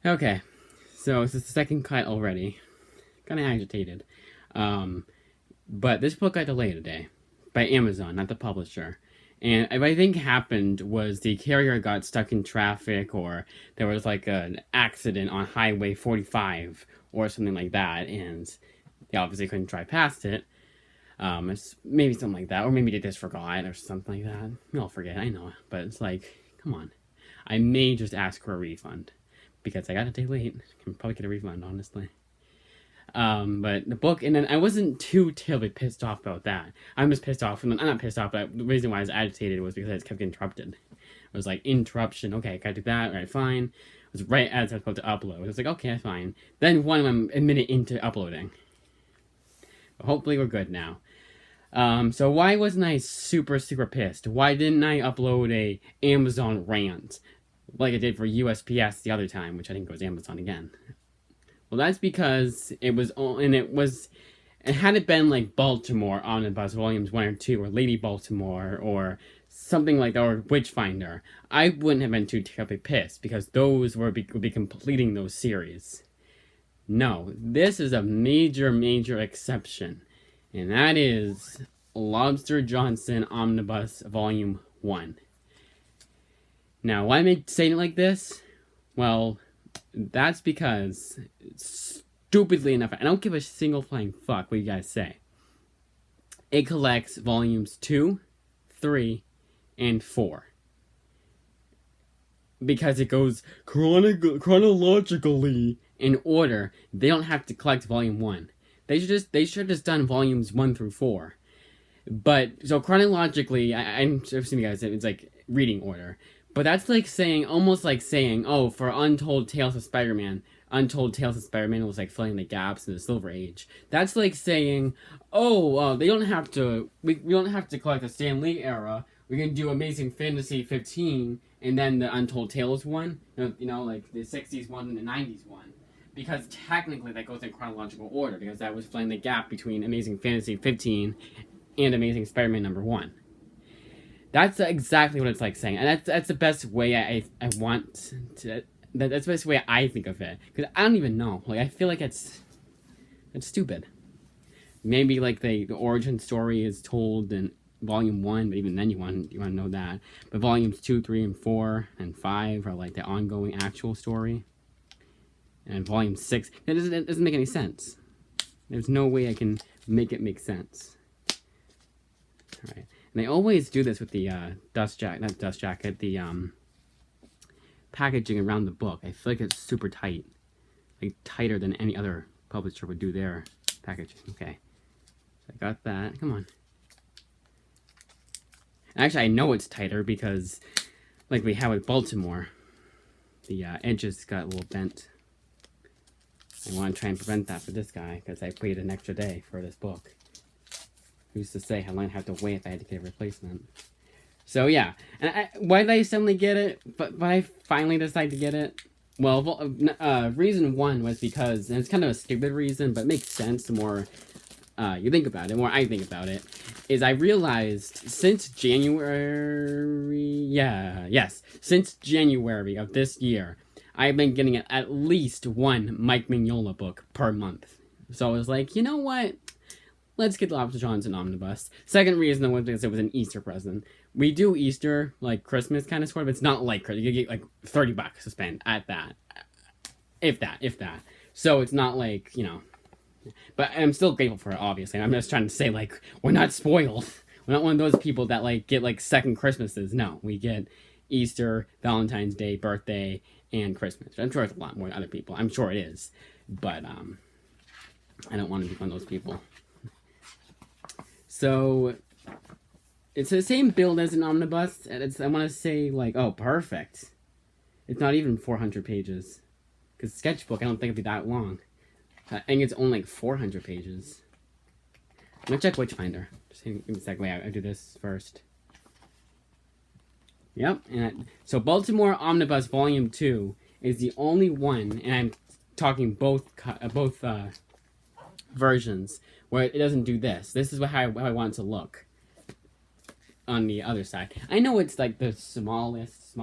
Okay, so this is the second cut already. Kind of agitated. But this book got delayed today by Amazon, not the publisher. And what I think happened was the carrier got stuck in traffic, or there was like an accident on Highway 45 or something like that, and they obviously couldn't drive past it. It's maybe something like that, or maybe they just forgot or something like that. We all forget, I know, but it's like, come on. I may just ask for a refund because I got a day late. I can probably get a refund, honestly. But the book, and then I wasn't too terribly pissed off about that. I'm just pissed off, and I'm not pissed off, but the reason why I was agitated was because I just kept getting interrupted. It was like, interruption, okay, I gotta do that, alright, fine. It was right as I was about to upload. I was like, okay, fine. Then I'm a minute into uploading. But hopefully we're good now. So why wasn't I super pissed? Why didn't I upload a Amazon rant like I did for USPS the other time, which I think was Amazon again? Well, that's because it had it been like Baltimore Omnibus Volumes 1 or 2, or Lady Baltimore, or something like that, or Witchfinder, I wouldn't have been too terribly pissed, because those would be completing those series. No, this is a major exception, and that is Lobster Johnson Omnibus Volume 1. Now, why am I saying it like this? Well, that's because, stupidly enough, I don't give a single flying fuck what you guys say. It collects volumes 2, 3, and 4. Because it goes chronologically in order. They don't have to collect volume 1. They should have just done volumes 1 through 4. But, so chronologically, I'm assuming you guys, it's like reading order. But that's like saying, almost like saying, oh, for Untold Tales of Spider-Man was like filling the gaps in the Silver Age. That's like saying, oh, we don't have to collect the Stan Lee era. We're gonna do Amazing Fantasy 15 and then the Untold Tales one. You know, like the 60s one and the 90s one. Because technically that goes in chronological order, because that was filling the gap between Amazing Fantasy 15 and Amazing Spider-Man number 1. That's exactly what it's like saying, and that's the best way I want to. That's the best way I think of it, because I don't even know. Like, I feel like it's stupid. Maybe like the origin story is told in volume 1, but even then you want to know that. But volumes 2, 3, and 4, and 5 are like the ongoing actual story. And volume 6, it doesn't make any sense. There's no way I can make it make sense. All right. And they always do this with the the packaging around the book. I feel like it's super tight. Like tighter than any other publisher would do their packaging. Okay. So I got that. Come on. Actually, I know it's tighter because, like we have with Baltimore, the edges got a little bent. I want to try and prevent that for this guy, because I waited an extra day for this book. Who's to say how long I'd have to wait if I had to get a replacement? So yeah, and why did I suddenly get it? But I finally decided to get it. Well, reason 1 was because, and it's kind of a stupid reason, but it makes sense the more you think about it, the more I think about it, is I realized since January, since January of this year, I've been getting at least one Mike Mignola book per month. So I was like, you know what? Let's get Lobster Johnson Omnibus. Second reason was because it was an Easter present. We do Easter, like Christmas kind of sort of. It's not like Christmas. You get like $30 to spend at that. If that. So it's not like, you know. But I'm still grateful for it, obviously. I'm just trying to say, like, we're not spoiled. We're not one of those people that, like, get, like, second Christmases. No, we get Easter, Valentine's Day, birthday, and Christmas. I'm sure it's a lot more than other people. I'm sure it is. But, I don't want to be one of those people. So, it's the same build as an omnibus, and I want to say, like, oh, perfect. It's not even 400 pages. Because sketchbook, I don't think it'd be that long. I think it's only like 400 pages. I'm gonna check Witchfinder. Just give me a second. Wait, I do this first. Yep, so Baltimore Omnibus Volume 2 is the only one, and I'm talking both versions, where it doesn't do this. This is how I want it to look on the other side. I know it's like the smallest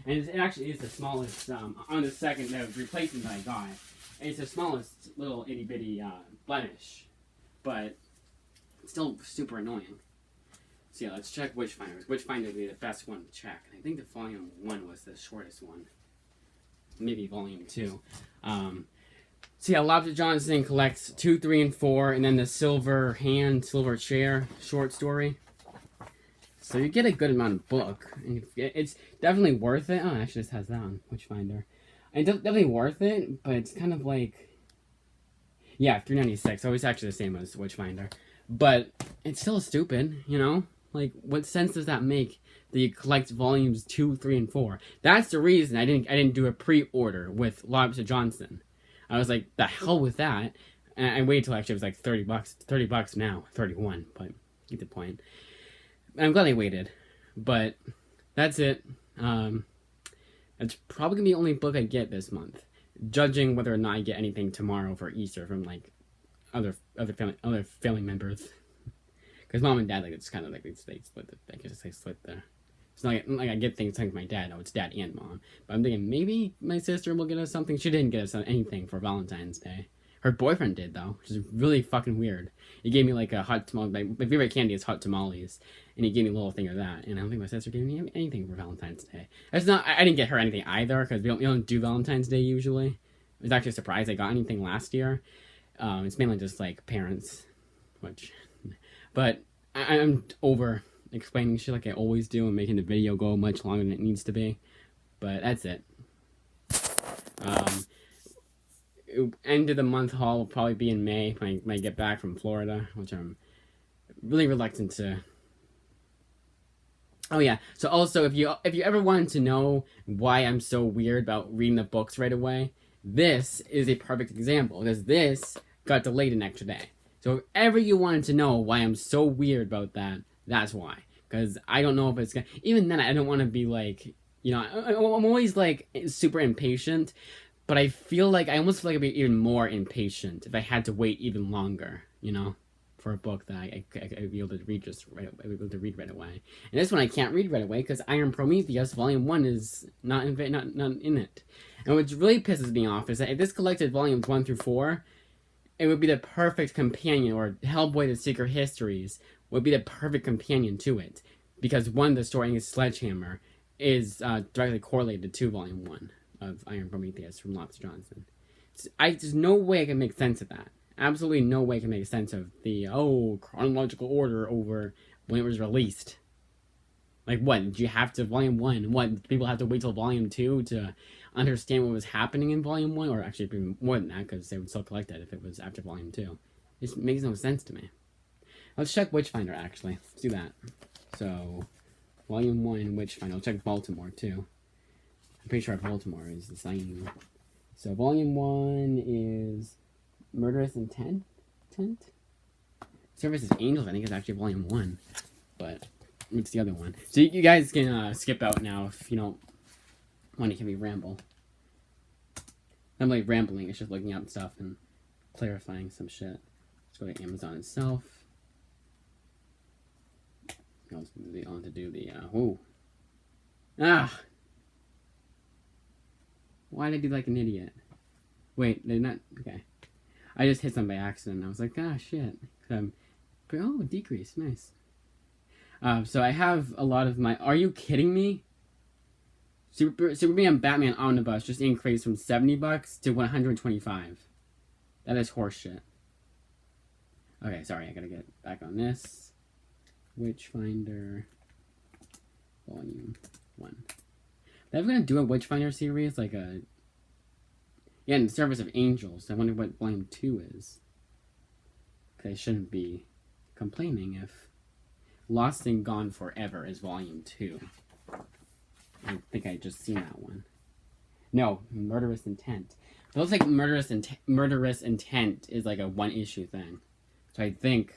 And it actually is the smallest, on the second, the replacement that I got, it's the smallest little itty bitty blemish, but it's still super annoying. So yeah, let's check Witchfinder. Witchfinder would be the best one to check. I think the volume 1 was the shortest one. Maybe volume 2. So yeah, Lobster Johnson collects 2, 3, and 4, and then the Silver Hand, Silver Chair short story. So you get a good amount of book. And it's definitely worth it. Oh, it actually just has that on Witchfinder. It's definitely worth it, but it's kind of like... Yeah, $3.96. So it's actually the same as Witchfinder. But it's still stupid, you know? Like, what sense does that make that you collect volumes 2, 3, and 4? That's the reason I didn't do a pre-order with Lobster Johnson. I was like, the hell with that. And I waited till actually it was like $30. $30 now. 31, but get the point. I'm glad I waited. But that's it. It's probably gonna be the only book I get this month. Judging whether or not I get anything tomorrow for Easter from like other family members. Because mom and dad, like, it's kind of like they split the, I guess they split the. It's not like I get things like my dad. No, it's dad and mom. But I'm thinking maybe my sister will get us something. She didn't get us anything for Valentine's Day. Her boyfriend did though, which is really fucking weird. He gave me like a hot tamale. My favorite candy is hot tamales, and he gave me a little thing of that. And I don't think my sister gave me anything for Valentine's Day. That's not. I didn't get her anything either because we don't do Valentine's Day usually. I was actually surprised I got anything last year. It's mainly just like parents, but I'm over explaining shit like I always do and making the video go much longer than it needs to be. But that's it. End of the month haul will probably be in May when I get back from Florida, which I'm really reluctant to. Oh yeah. So also, if you ever wanted to know why I'm so weird about reading the books right away, this is a perfect example because this got delayed an extra day. So if ever you wanted to know why I'm so weird about that, that's why. Because I don't know if it's gonna... Even then, I don't want to be like... You know, I'm always like super impatient. But I feel like... I almost feel like I'd be even more impatient if I had to wait even longer, you know? For a book that I'd be able to read right away. And this one I can't read right away because Iron Prometheus Volume 1 is not in it. And what really pisses me off is that if this collected Volumes 1 through 4... It would be the perfect companion, or Hellboy: The Secret Histories would be the perfect companion to it. Because one, the story in Sledgehammer is directly correlated to Volume 1 of Iron Prometheus from Lobster Johnson. There's no way I can make sense of that. Absolutely no way I can make sense of the, chronological order over when it was released. Like, what? Did you have to, Volume 1, what? Did people have to wait till Volume 2 to understand what was happening in Volume 1? Or actually, more than that, because they would still collect it if it was after Volume 2. It just makes no sense to me. Let's check Witchfinder, actually. Let's do that. So, Volume 1, Witchfinder. I'll check Baltimore, too. I'm pretty sure Baltimore is the same. So, Volume 1 is Murderous Intent? Service is Angels, I think, is actually Volume 1. But... it's the other one. So you guys can skip out now if you don't want to hear me ramble. I'm like rambling, it's just looking up stuff and clarifying some shit. Let's go to Amazon itself. I'll to do the, why did I do like an idiot? Wait, they're not, okay. I just hit something by accident. I was like, shit. Decrease, nice. So I have a lot of my... Are you kidding me? Superman Batman Omnibus just increased from $70 to $125. That is horseshit. Okay, sorry, I gotta get back on this. Witchfinder Volume 1. They're gonna do a Witchfinder series, like a... Yeah, in the Service of Angels. I wonder what Volume 2 is. Because I shouldn't be complaining if... Lost and Gone Forever is Volume 2. I think I just seen that one. No, Murderous Intent. It looks like Murderous Intent is like a one-issue thing. So I think...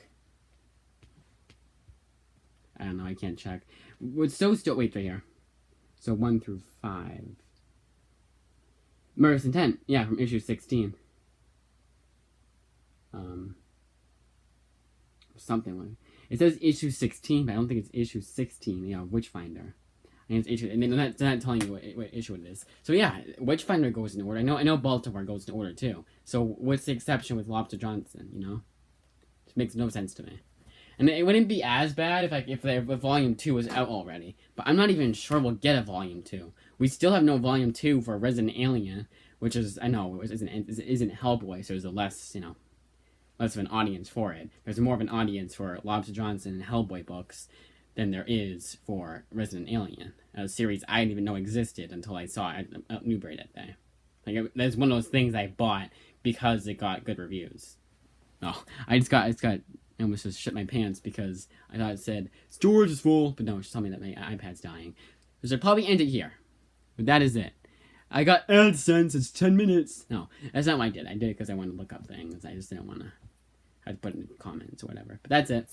I don't know, I can't check. Wait, right here. So 1 through 5. Murderous Intent, yeah, from issue 16. Something like... It says issue 16, but I don't think it's issue 16. Yeah, Witchfinder. And it's issue, and they're not telling you what issue it is. So yeah, Witchfinder goes in order. I know Baltimore goes in order too. So what's the exception with Lobster Johnson? You know, it makes no sense to me. And it wouldn't be as bad if Volume 2 was out already. But I'm not even sure we'll get a Volume 2. We still have no Volume 2 for Resident Alien, which is, I know, isn't Hellboy, so there's a less of an audience for it. There's more of an audience for Lobster Johnson and Hellboy books than there is for Resident Alien, a series I didn't even know existed until I saw it at Newbury that day. Like, that's one of those things I bought because it got good reviews. Oh, I almost just shit my pants because I thought it said, storage is full, but no, it's just telling me that my iPad's dying. So I'll probably end it here. But that is it. I got AdSense, it's 10 minutes. No, that's not what I did. I did it because I wanted to look up things. I just didn't want to have to put it in the comments or whatever. But that's it.